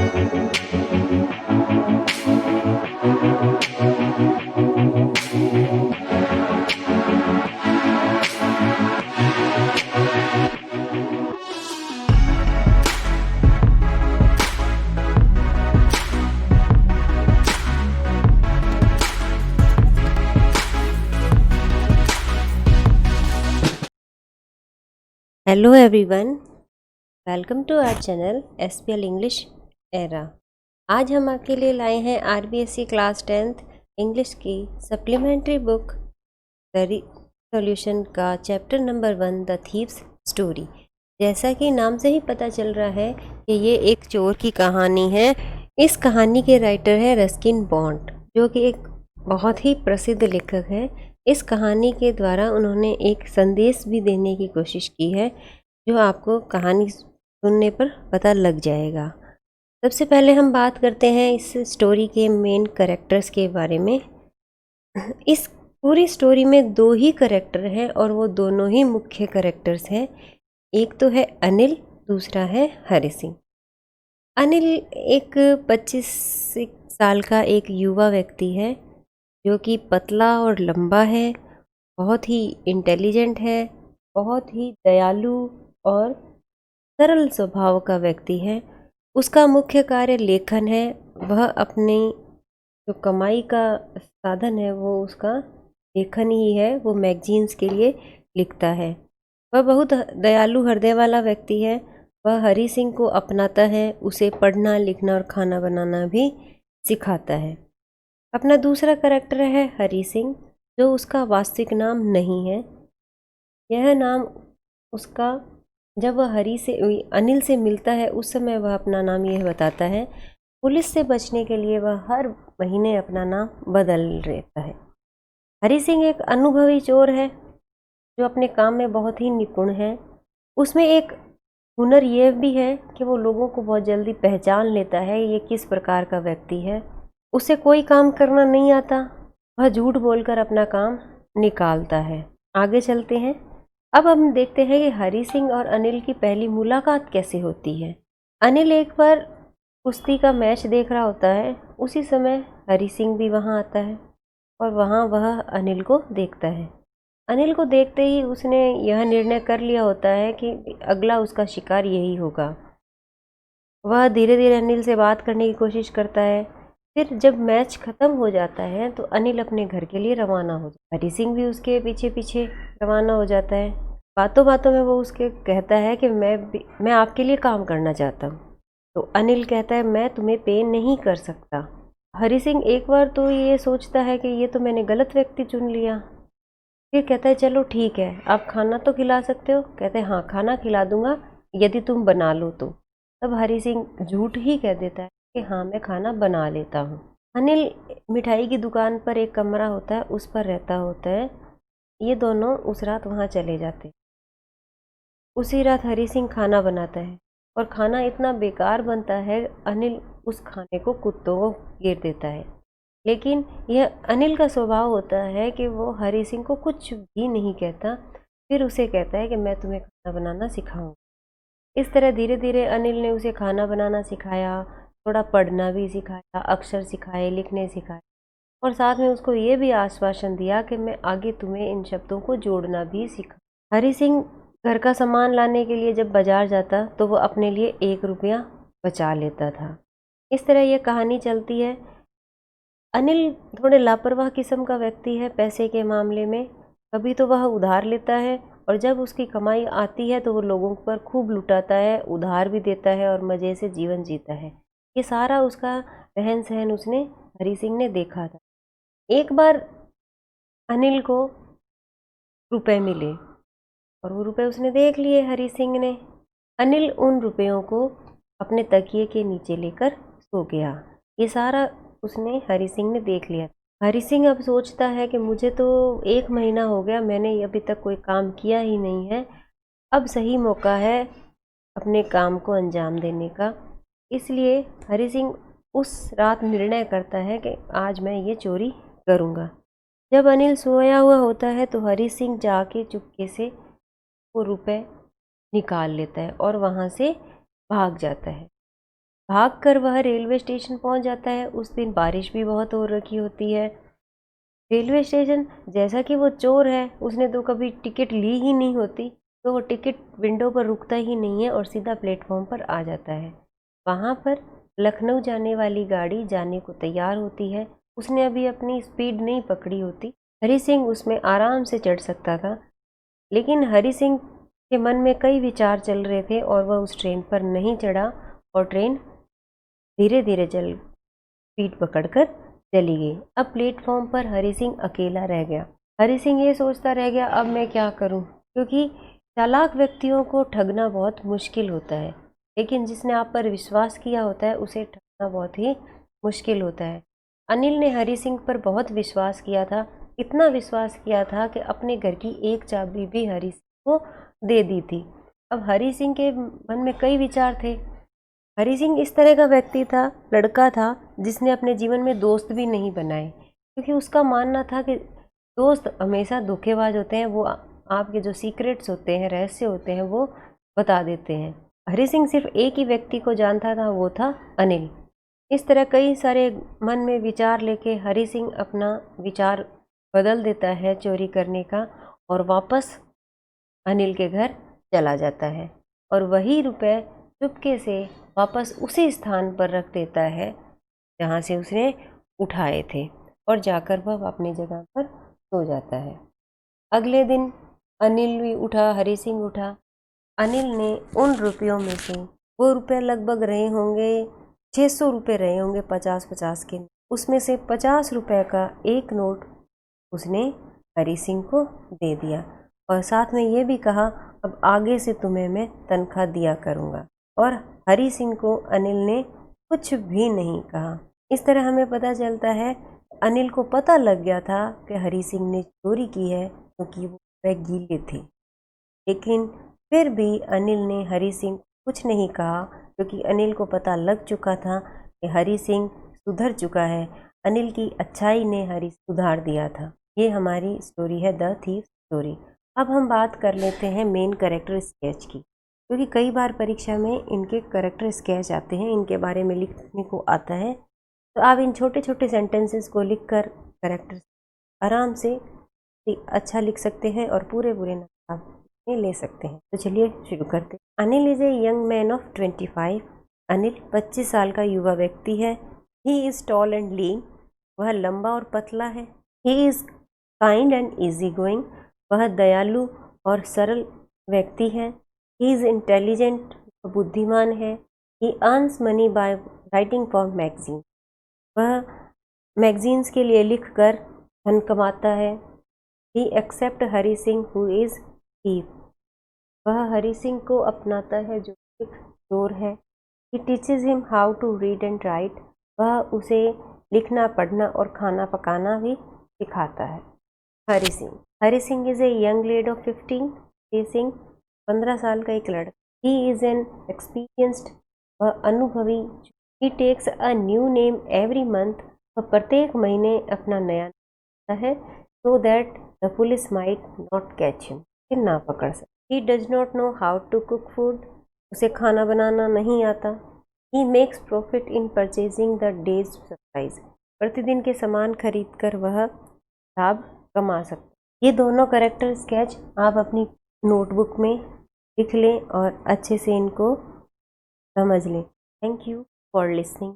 Hello everyone, welcome to our channel SPL English era. आज हम आपके लिए लाए हैं RBSC क्लास 10th इंग्लिश की सप्लीमेंट्री बुक द सॉल्यूशन का chapter number 1 the thieves story. जैसा कि नाम से ही पता चल रहा है कि ये एक चोर की कहानी है। इस कहानी के राइटर है रस्किन बॉन्ड, जो कि एक बहुत ही प्रसिद्ध लेखक है। इस कहानी के द्वारा उन्होंने एक संदेश भी देने की कोशिश की है, जो आपको कहानी सुनने पर पता लग जाएगा। सबसे पहले हम बात करते हैं इस स्टोरी के मेन कैरेक्टर्स के बारे में। इस पूरी स्टोरी में 2 ही कैरेक्टर हैं और वो दोनों ही मुख्य कैरेक्टर्स हैं। एक तो है अनिल, दूसरा है हरि सिंह। अनिल एक 25 साल का एक युवा व्यक्ति है, जो कि पतला और लंबा है, बहुत ही इंटेलिजेंट है, बहुत ही दयालु और सरल स्वभाव का व्यक्ति है। उसका मुख्य कार्य लेखन है। वह अपनी जो कमाई का साधन है वो उसका लेखन ही है। वो मैगजीन्स के लिए लिखता है। वह बहुत दयालु हृदय वाला व्यक्ति है। वह हरि सिंह को अपनाता है, उसे पढ़ना लिखना और खाना बनाना भी सिखाता है। अपना दूसरा कैरेक्टर है हरि सिंह, जो उसका वास्तविक नाम नहीं है। यह नाम उसका जब वह अनिल से मिलता है उस समय वह अपना नाम यह बताता है। पुलिस से बचने के लिए वह हर महीने अपना नाम बदल लेता है। हरि सिंह एक अनुभवी चोर है, जो अपने काम में बहुत ही निपुण है। उसमें एक हुनर यह भी है कि वो लोगों को बहुत जल्दी पहचान लेता है ये किस प्रकार का व्यक्ति है। उसे कोई काम करना नहीं आता, वह झूठ बोलकर अपना काम निकालता है। आगे चलते हैं। अब हम देखते हैं कि हरि सिंह और अनिल की पहली मुलाकात कैसे होती है। अनिल एक बार कुश्ती का मैच देख रहा होता है। उसी समय हरि सिंह भी वहां आता है और वहां वह अनिल को देखता है। अनिल को देखते ही उसने यह निर्णय कर लिया होता है कि अगला उसका शिकार यही होगा। वह धीरे धीरे अनिल से बात करने की कोशिश करता है। फिर जब मैच खत्म हो जाता है तो अनिल अपने घर के लिए रवाना हो जाता है। हरि सिंह भी उसके पीछे पीछे रवाना हो जाता है। बातों बातों में वो उसके कहता है कि मैं आपके लिए काम करना चाहता हूँ। तो अनिल कहता है मैं तुम्हें पे नहीं कर सकता। हरि सिंह एक बार तो ये सोचता है कि ये तो मैंने गलत व्यक्ति चुन लिया। फिर कहता है चलो ठीक है, आप खाना तो खिला सकते हो। कहते हैं हाँ, खाना खिला दूंगा यदि तुम बना लो तो। तब हरि सिंह झूठ ही कह देता है कि हाँ, मैं खाना बना लेता हूँ। अनिल मिठाई की दुकान पर एक कमरा होता है, उस पर रहता होता है। ये दोनों उस रात वहाँ चले जाते हैं। उसी रात हरि सिंह खाना बनाता है और खाना इतना बेकार बनता है, अनिल उस खाने को कुत्तों को गिर देता है। लेकिन यह अनिल का स्वभाव होता है कि वो हरि सिंह को कुछ भी नहीं कहता। फिर उसे कहता है कि मैं तुम्हें खाना बनाना सिखाऊं। इस तरह धीरे धीरे अनिल ने उसे खाना बनाना सिखाया, थोड़ा पढ़ना भी सिखाया, अक्षर सिखाए, लिखने सिखाए और साथ में उसको ये भी आश्वासन दिया कि मैं आगे तुम्हें इन शब्दों को जोड़ना भी सिखा। हरि सिंह घर का सामान लाने के लिए जब बाजार जाता तो वो अपने लिए 1 रुपया बचा लेता था। इस तरह यह कहानी चलती है। अनिल थोड़े लापरवाह किस्म का व्यक्ति है पैसे के मामले में। कभी तो वह उधार लेता है और जब उसकी कमाई आती है तो वो लोगों पर खूब लुटाता है, उधार भी देता है और मज़े से जीवन जीता है। ये सारा उसका रहन सहन उसने हरि सिंह ने देखा था। एक बार अनिल को रुपए मिले और वो रुपए उसने देख लिए हरि सिंह ने। अनिल उन रुपयों को अपने तकिए के नीचे लेकर सो गया। ये सारा उसने हरि सिंह ने देख लिया। हरि सिंह अब सोचता है कि मुझे तो 1 महीना हो गया, मैंने अभी तक कोई काम किया ही नहीं है। अब सही मौका है अपने काम को अंजाम देने का। इसलिए हरि सिंह उस रात निर्णय करता है कि आज मैं ये चोरी करूँगा। जब अनिल सोया हुआ होता है तो हरि सिंह जाके चुपके से वो रुपए निकाल लेता है और वहाँ से भाग जाता है। भागकर वह रेलवे स्टेशन पहुंच जाता है। उस दिन बारिश भी बहुत हो रखी होती है। रेलवे स्टेशन, जैसा कि वो चोर है, उसने तो कभी टिकट ली ही नहीं होती, तो वो टिकट विंडो पर रुकता ही नहीं है और सीधा प्लेटफॉर्म पर आ जाता है। वहाँ पर लखनऊ जाने वाली गाड़ी जाने को तैयार होती है। उसने अभी अपनी स्पीड नहीं पकड़ी होती। हरी सिंह उसमें आराम से चढ़ सकता था, लेकिन हरी सिंह के मन में कई विचार चल रहे थे और वह उस ट्रेन पर नहीं चढ़ा और ट्रेन धीरे धीरे स्पीड पकड़कर चली गई। अब प्लेटफॉर्म पर हरी सिंह अकेला रह गया। हरी सिंह ये सोचता रह गया, अब मैं क्या करूं, क्योंकि चालाक व्यक्तियों को ठगना बहुत मुश्किल होता है, लेकिन जिसने आप पर विश्वास किया होता है उसे ठगना बहुत ही मुश्किल होता है। अनिल ने हरी सिंह पर बहुत विश्वास किया था, इतना विश्वास किया था कि अपने घर की एक चाबी भी हरी सिंह को दे दी थी। अब हरी सिंह के मन में कई विचार थे। हरी सिंह इस तरह का व्यक्ति था, लड़का था, जिसने अपने जीवन में दोस्त भी नहीं बनाए, क्योंकि उसका मानना था कि दोस्त हमेशा धोखेबाज होते हैं। वो आपके जो सीक्रेट्स होते हैं, रहस्य होते हैं, वो बता देते हैं। हरी सिंह सिर्फ एक ही व्यक्ति को जानता था, वो था अनिल। इस तरह कई सारे मन में विचार लेके हरी सिंह अपना विचार बदल देता है चोरी करने का और वापस अनिल के घर चला जाता है और वही रुपए चुपके से वापस उसी स्थान पर रख देता है जहाँ से उसने उठाए थे और जाकर वह अपनी जगह पर सो जाता है। अगले दिन अनिल भी उठा, हरी सिंह उठा। अनिल ने उन रुपयों में से, वो रुपये लगभग रहे होंगे 600 रुपये रहे होंगे 50-50 के, उसमें से 50 रुपये का एक नोट उसने हरी सिंह को दे दिया और साथ में ये भी कहा, अब आगे से तुम्हें मैं तनख्वाह दिया करूँगा। और हरी सिंह को अनिल ने कुछ भी नहीं कहा। इस तरह हमें पता चलता है अनिल को पता लग गया था कि हरी सिंह ने चोरी की है, क्योंकि वो वह गीले थे, लेकिन फिर भी अनिल ने हरी सिंह कुछ नहीं कहा, क्योंकि अनिल को पता लग चुका था कि हरी सिंह सुधर चुका है। अनिल की अच्छाई ने हरी सुधार दिया था। ये हमारी स्टोरी है द थीफ स्टोरी। अब हम बात कर लेते हैं मेन कैरेक्टर स्केच की, क्योंकि कई बार परीक्षा में इनके कैरेक्टर स्केच आते हैं, इनके बारे में लिखने को आता है। तो आप इन छोटे छोटे सेंटेंसेस को लिखकर कैरेक्टर आराम से अच्छा लिख सकते हैं और पूरे नंबर आप ले सकते हैं। तो चलिए शुरू करते हैं। Anil is a young man of 25। Anil 25 साल का युवा व्यक्ति है। ही इज टॉल एंड लीन। वह लंबा और पतला है। He is kind and easy going. वह दयालु और सरल व्यक्ति है। ही इज इंटेलिजेंट, बुद्धिमान है। He earns money by writing for magazine. वह मैगजीन्स के लिए लिखकर धन कमाता है। He accept Hari Singh who is thief. वह हरी सिंह को अपनाता है जो एक चोर है। He teaches him how to read and write. वह उसे लिखना, पढ़ना और खाना पकाना भी सिखाता है। Hari Singh is a young lad of 15। Hari Singh 15 साल का एक लड़का। He is an experienced. वह अनुभवी। He takes a new name every month. वह प्रत्येक महीने अपना नया नाम है, so that the police might not catch him, फिर ना पकड़ सके। He does not know how to cook food, उसे खाना बनाना नहीं आता। He makes profit in purchasing the day's supplies, प्रतिदिन के सामान खरीद कर वह लाभ कमा सकता। ये दोनों कैरेक्टर स्केच आप अपनी नोटबुक में लिख लें और अच्छे से इनको समझ लें। Thank you for listening.